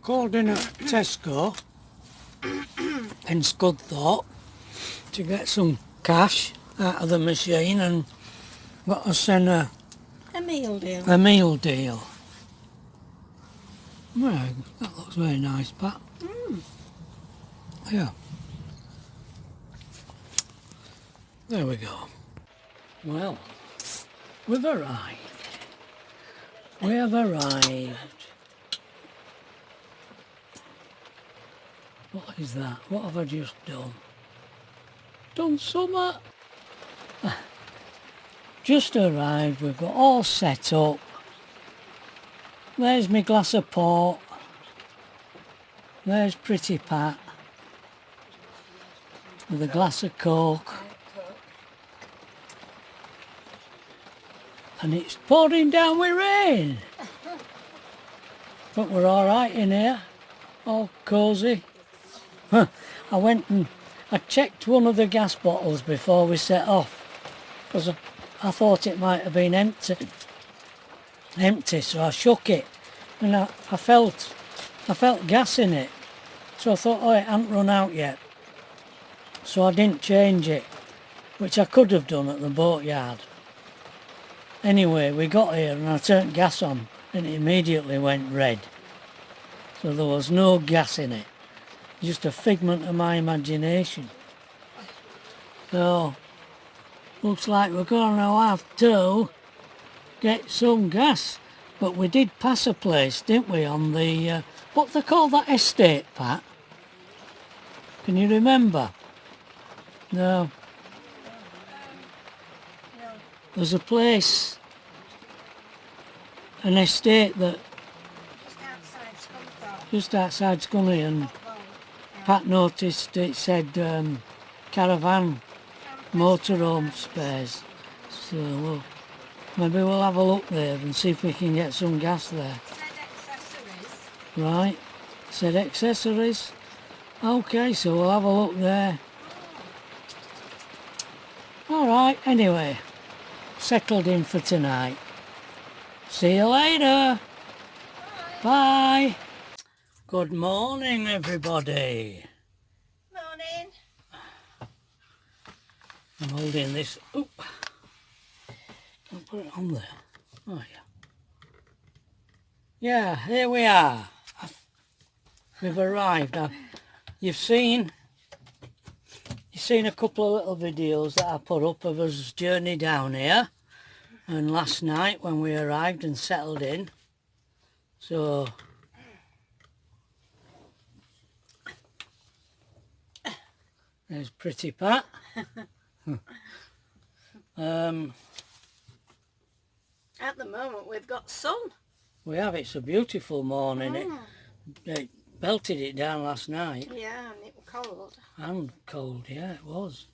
Called in at Tesco in Scudthorpe to get some cash out of the machine and got us in a meal deal. meal deal. Well, that looks very nice, Pat. Yeah. There we go. Well, we've arrived. We have arrived. What is that? What have I just done? Done summer. Just arrived. We've got all set up. There's my glass of port. There's pretty Pat with a glass of Coke. And it's pouring down with rain. But we're all right in here. All cosy. I went and I checked one of the gas bottles before we set off because I thought it might have been empty, so I shook it and I felt gas in it, so I thought, oh, it hasn't run out yet, so I didn't change it, which I could have done at the boatyard. Anyway, we got here and I turned gas on and it immediately went red, so there was no gas in it. Just a figment of my imagination. So, looks like we're going to have to get some gas. But we did pass a place, didn't we, on the, what they call that estate, Pat? Can you remember? No. There's a place, an estate that just outside Scunny, and Pat noticed it said caravan motorhome spares, so maybe we'll have a look there and see if we can get some gas there. Said accessories. Right, said accessories. Okay, so we'll have a look there. Alright, anyway, settled in for tonight. See you later. Bye. Good morning, everybody. Morning. I'm holding this. Oh, I'll put it on there. Oh yeah. Yeah, here we are. We've arrived. You've seen a couple of little videos that I put up of us journey down here, and last night when we arrived and settled in. So there's pretty Pat. At the moment we've got sun. We have. It's a beautiful morning. It belted it down last night. Yeah, and it was cold. And cold, yeah, it was.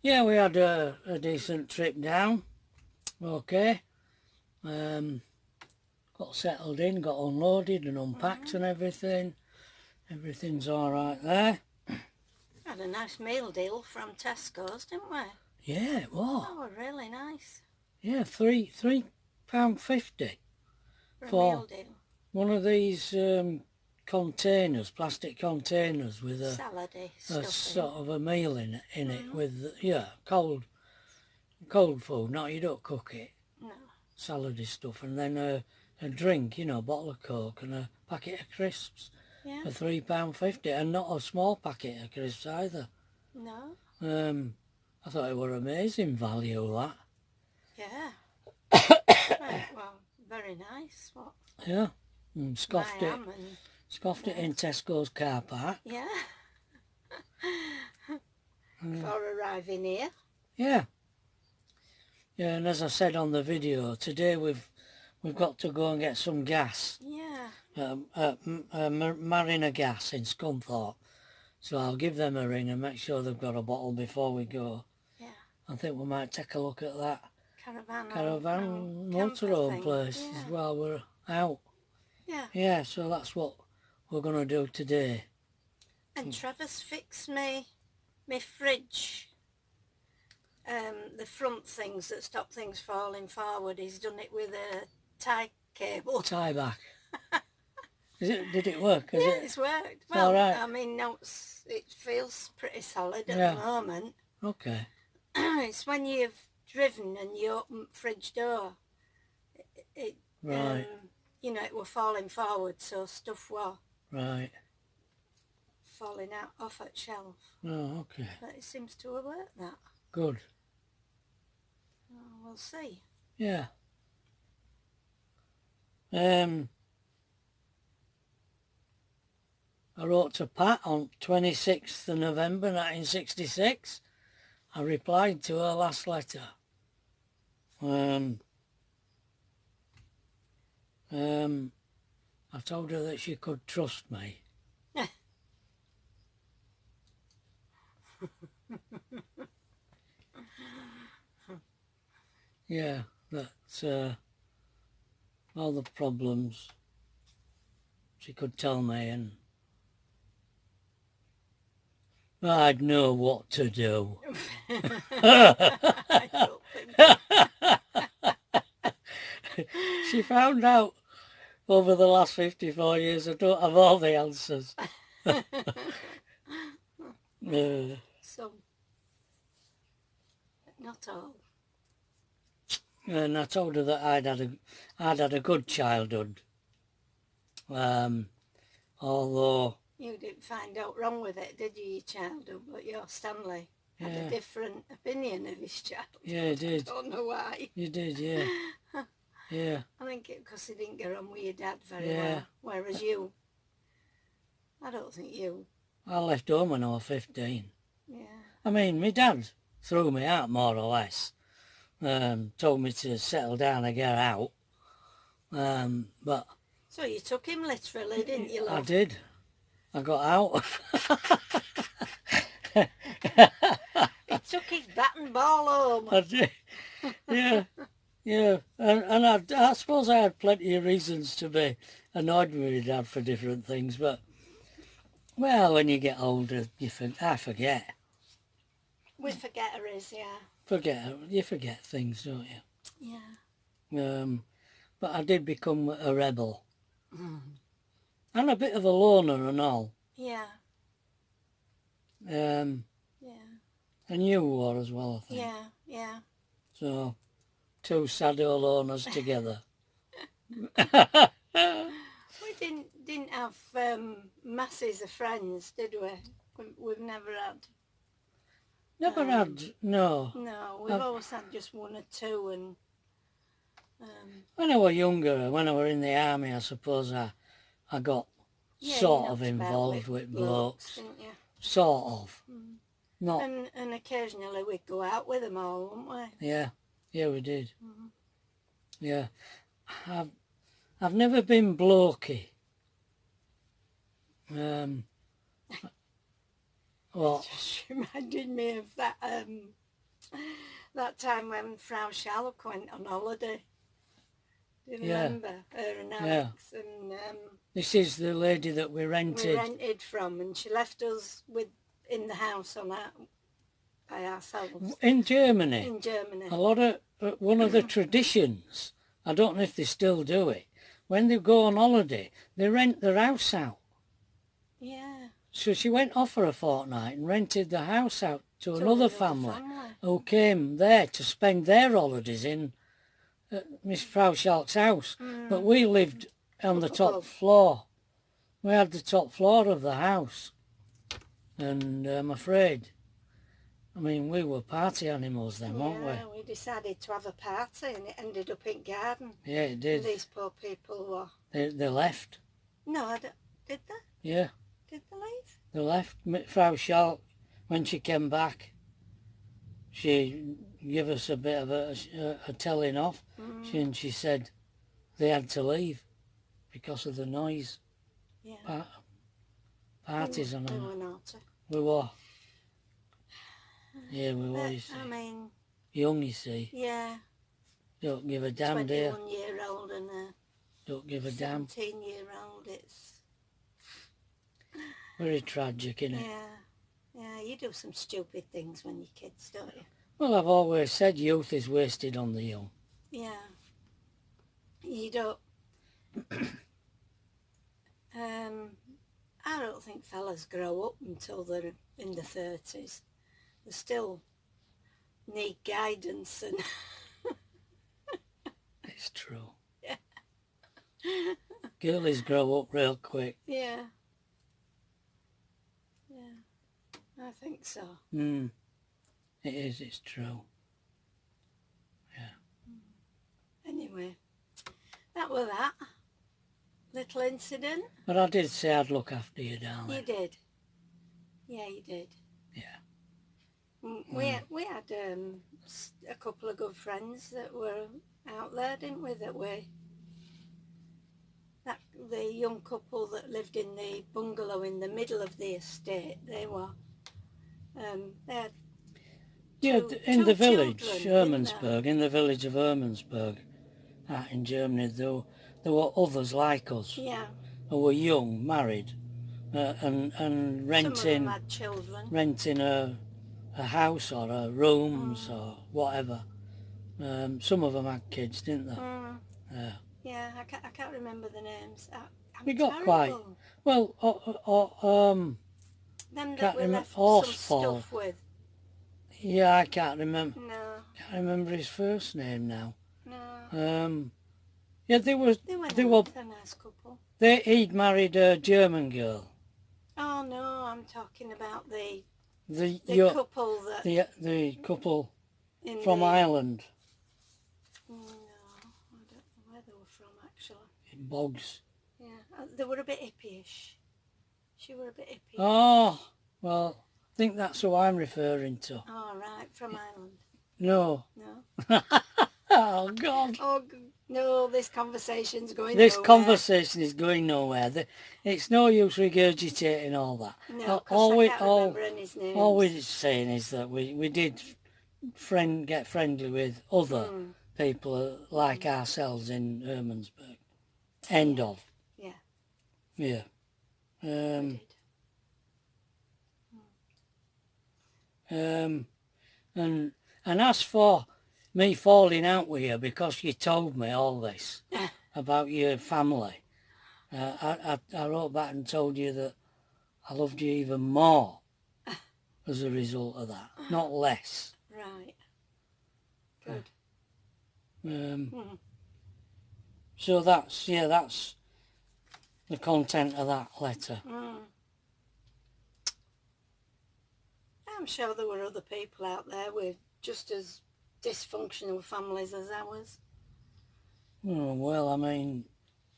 Yeah, we had a decent trip down. Okay. Got settled in, got unloaded and unpacked and everything. Everything's all right there. Had a nice meal deal from Tesco's, didn't we? Yeah, it was. Oh, really nice. Yeah, £3.50 For a for meal deal. one of these containers, plastic containers with a Salady sort stuff of a meal in it with, yeah, cold food. No, you don't cook it. No. Salady stuff, and then a drink, you know, a bottle of Coke and a packet of crisps. Yeah. For £3.50, and not a small packet of crisps either. No. I thought it were amazing value, that. Yeah. Right, well, very nice. What? Yeah. And scoffed it in Tesco's car park. Yeah. For arriving here. Yeah. Yeah, and as I said on the video, today we've got to go and get some gas. Yeah. Marina Gas in Scunthorpe. So I'll give them a ring and make sure they've got a bottle before we go. Yeah. I think we might take a look at that Caravan motorhome place while we're out. Yeah. Yeah, so that's what we're going to do today. And Trevor's fixed my fridge. The front things that stop things falling forward, he's done it with a tie cable. Tie back. Did it work? Is Yeah, it? it's worked. It's Well, all right. I mean, no, it feels pretty solid at Yeah. the moment. Okay. It's when you've driven and you open fridge door, it Right. you know, it were falling forward, so stuff were Right. falling out off at shelf. Oh, okay. But it seems to have worked that. Good. Oh, we'll see. Yeah. I wrote to Pat on 26th of November 1966. I replied to her last letter. I told her that she could trust me. Yeah, that all the problems she could tell me, and I'd know what to do. I don't think. She found out over the last 54 years I don't have all the answers. So, not all. And I told her that I'd had a good childhood. Although You didn't find out wrong with it, did you, your childhood? But your Stanley had Yeah. a different opinion of his childhood. Yeah, he did. I don't know why. You did, yeah. Yeah. I think it because he didn't get on with your dad very Yeah. well. Whereas you, I don't think you. I left home when I was 15. Yeah. I mean, my dad threw me out more or less. Told me to settle down and get out. But So you took him literally, didn't you, love? I did. I got out. He took his bat and ball home. I did. Yeah. Yeah. And I suppose I had plenty of reasons to be annoyed with my dad for different things, but, well, when you get older, I forget. We forgetters, yeah. You forget things, don't you? Yeah. But I did become a rebel. And a bit of a loner and all. Yeah. Yeah. And you were as well, I think. Yeah, yeah. So, two sad old loners together. We didn't have masses of friends, did we? We've never had. Never had, no. No, we've always had just one or two, and When I was younger, when I were in the army, I suppose I got yeah, sort you of knocked about involved with blokes. didn't you? Sort of. Not, And occasionally we'd go out with them all, wouldn't we? yeah. Yeah, we did. Yeah. I've never been blokey. Well, Just reminded me of that that time when Frau Schalk went on holiday. Do you Yeah. remember her and Alex? And this is the lady that we we rented. rented from, and she left us in the house by ourselves In Germany. in Germany. A lot of, one of the traditions, I don't know if they still do it, when they go on holiday, they rent their house out. Yeah. So she went off for a fortnight and rented the house out to To another another family family. who came there to spend their holidays in Miss Frau Schalk's house. But we lived on the top above. floor. We had the top floor of the house. And I'm afraid, I mean, we were party animals then, weren't Yeah, we decided to have a party, and it ended up in garden. we? Yeah, it And did. these poor people were. They left. No, did they? Yeah, Did they leave? they left. Frau Schalk, when she came back, she gave us a bit of a telling off. She said they had to leave because of the noise. Yeah. Parties and They all. were naughty. We were. Yeah, we were, you But, see. I mean, Young, you see. yeah. Don't give a damn, dear. 21-year-old and a Don't give a damn. 17-year-old. It's Very tragic, innit? yeah. You do some stupid things when you're kids, don't you? Well, I've always said youth is wasted on the young. Yeah. You don't. don't think fellas grow up until they're in the 30s. They still need guidance and... It's true. Yeah. Girlies grow up real quick. Yeah. Yeah. I think so. It is, it's true. Yeah. Anyway, that was that. Little incident. But I did say I'd look after you, darling. You did. Yeah, you did. Yeah. We had a couple of good friends that were out there, didn't we? The young couple that lived in the bungalow in the middle of the estate. They were. They had in the village, children, Hermansburg, in the village of Hermansburg, out in Germany, there were others like us. Yeah. Who were young, married, and renting. Some of them had children. Renting a house or a rooms or whatever. Some of them had kids, didn't they? Yeah, I can't remember the names. We got terrible. quite well. Them Can't that we remember left Horsefall. some stuff with. Yeah, I can't remember. No. Can't remember his first name now. No. Yeah, they were. They were a nice couple. He'd married a German girl. Oh no, I'm talking about the couple that the couple in from Ireland. No, I don't know where they were from actually. In Bogs. Yeah, they were a bit hippie-ish. She were a bit hippie. Oh, well, I think that's who I'm referring to. Oh right, from Ireland. No. No. Oh God. Oh no, this conversation's going This nowhere. conversation is going nowhere. It's no use regurgitating all that. No, because I can't remember any names. All we're saying is that we did get friendly with other people like ourselves in Hermansburg. End of. Yeah. Yeah. We did. And as for me falling out with you because you told me all this about your family, I wrote back and told you that I loved you even more as a result of that, not less. Right. Good. So that's the content of that letter. I'm sure there were other people out there with just as dysfunctional families as ours. Oh, well, I mean,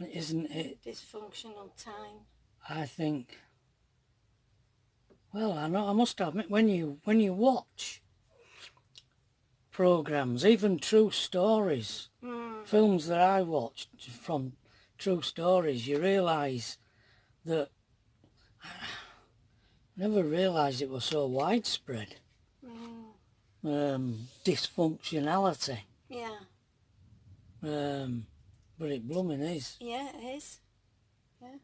isn't it? Dysfunctional time. I think. Well, I know. I must admit, when you watch programs, even true stories, films that I watched from true stories, you realise that. I never realised it was so widespread. Dysfunctionality. Yeah. But it blooming is. Yeah, it is. Yeah.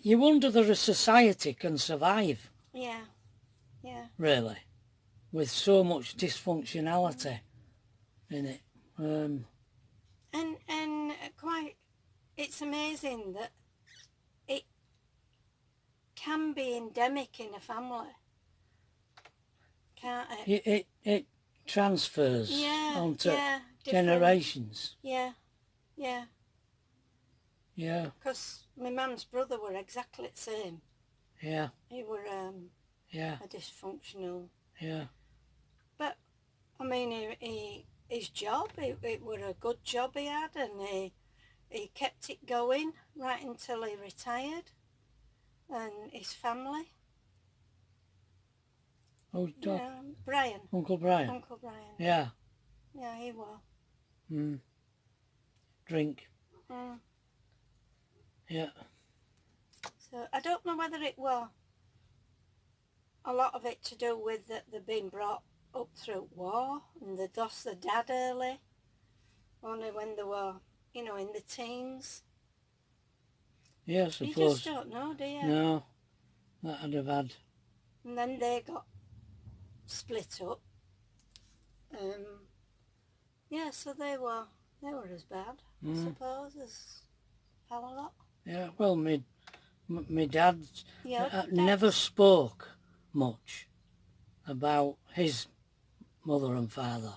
You wonder that a society can survive. Yeah. Yeah. Really, with so much dysfunctionality in it. And quite, it's amazing that it can be endemic in a family. Can't it? It transfers onto generations. Yeah, yeah. Yeah. Because my mum's brother were exactly the same. Yeah. He were a dysfunctional. Yeah. But I mean, his job, it were a good job he had, and he kept it going right until he retired, and his family. Oh, Brian. Uncle Brian. Uncle Brian. Yeah. Yeah, he was. Drink. Yeah. So I don't know whether it were a lot of it to do with that they've been brought up through war and they lost their dad early, only when they were, in the teens. Yeah, I suppose. You just don't know, do you? No, that I'd have had. And then they got split up. Yeah, so they were as bad, I suppose, as our lot. Yeah, well, my my dad Yeah, never spoke much about his mother and father,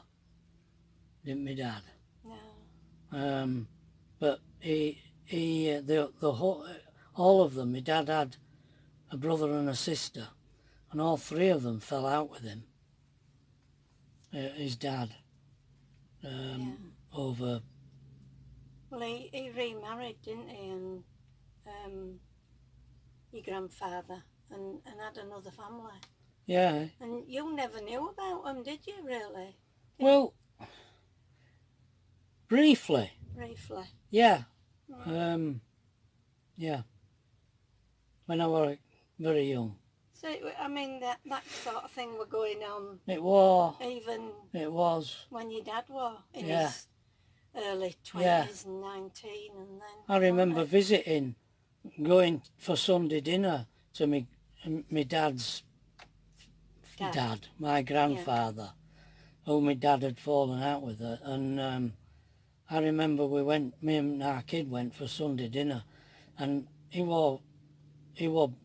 didn't my dad? No. But the whole, all of them, my dad had a brother and a sister, and all three of them fell out with him, his dad, over... Well, he remarried, didn't he, and your grandfather, and had another family. Yeah. And you never knew about them, did you, really? Well, briefly. Briefly. Yeah. Yeah. When I was very young. So, I mean, that sort of thing were going on. It was. Even. It was. When your dad was in his early 20s and 19, and then. I remember visiting, going for Sunday dinner to my dad's dad, my grandfather, who my dad had fallen out with her, and I remember me and our kid went for Sunday dinner, and he was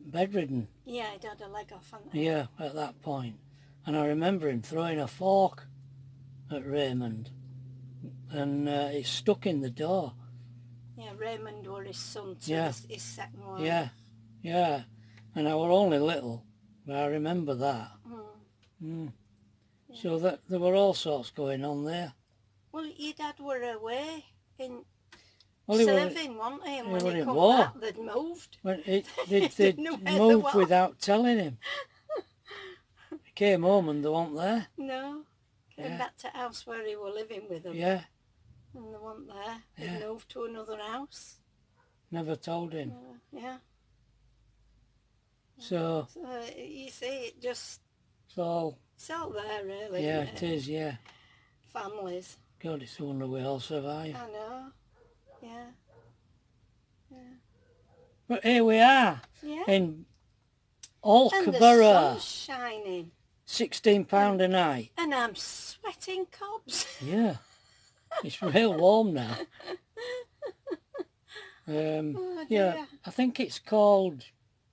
bedridden. Yeah, he'd had a leg off, hadn't he? Yeah, at that point. And I remember him throwing a fork at Raymond, and it stuck in the door. Yeah, Raymond was his son to his second wife. Yeah, yeah. And I were only little, but I remember that. Yeah. So that there were all sorts going on there. Well, your dad were away in serving, wasn't he? And he when he come war. back, they'd moved. They'd moved without telling him. He came home and they weren't there. No. Came back to the house where he were living with them. Yeah. And they weren't there. They moved to another house. Never told him. Yeah. So you see, it just... It's all there, really. Yeah, it is, yeah. Families. God, it's a wonder we all survive. I know. Yeah. Yeah. But here we are. Yeah. In Alkborough. And the sun's shining. £16 a night. And I'm sweating cobs. Yeah. It's real warm now. Yeah, I think it's called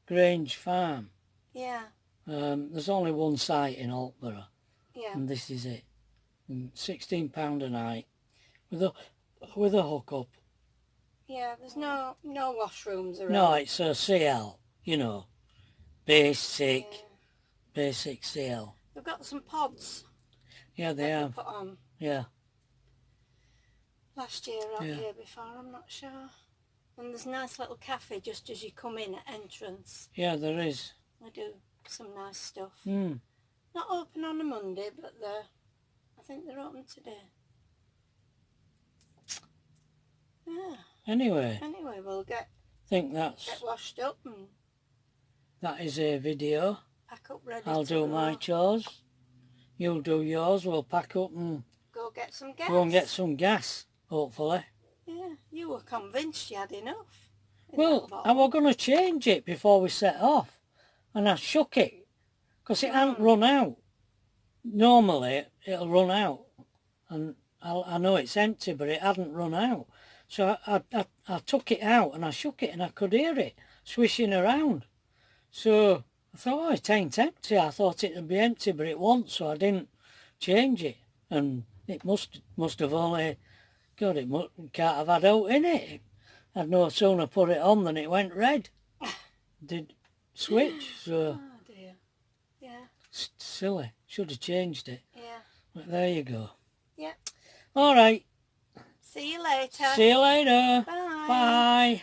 Grange Farm. Yeah. There's only one site in Alkborough. Yeah. And this is it. £16 a night with a hookup. Yeah, there's no washrooms around. No, it's a CL, you know, basic CL. They've got some pods. Yeah, they have. Put on. Yeah. Last year or year before, I'm not sure. And there's a nice little cafe just as you come in at entrance. Yeah, there is. They do some nice stuff. Mm. Not open on a Monday, but I think they're open today. Yeah. Anyway, we'll get washed up and that is a video. Pack up ready. I'll do my chores. You'll do yours. We'll pack up and go get some gas. Go and get some gas, hopefully. Yeah, you were convinced you had enough. Well, I was going to change it before we set off, and I shook it because it hadn't run out. Normally it'll run out, and I know it's empty, but it hadn't run out. So I took it out and I shook it and I could hear it swishing around. So I thought, oh, it ain't empty. I thought it would be empty, but it wasn't, so I didn't change it. And it must have only, God, it can't have had out in it. I'd no sooner put it on than it went red. Did switch, so... Oh dear, yeah. Silly, should have changed it. Yeah. But there you go. Yeah. All right. See you later. See you later. Bye. Bye.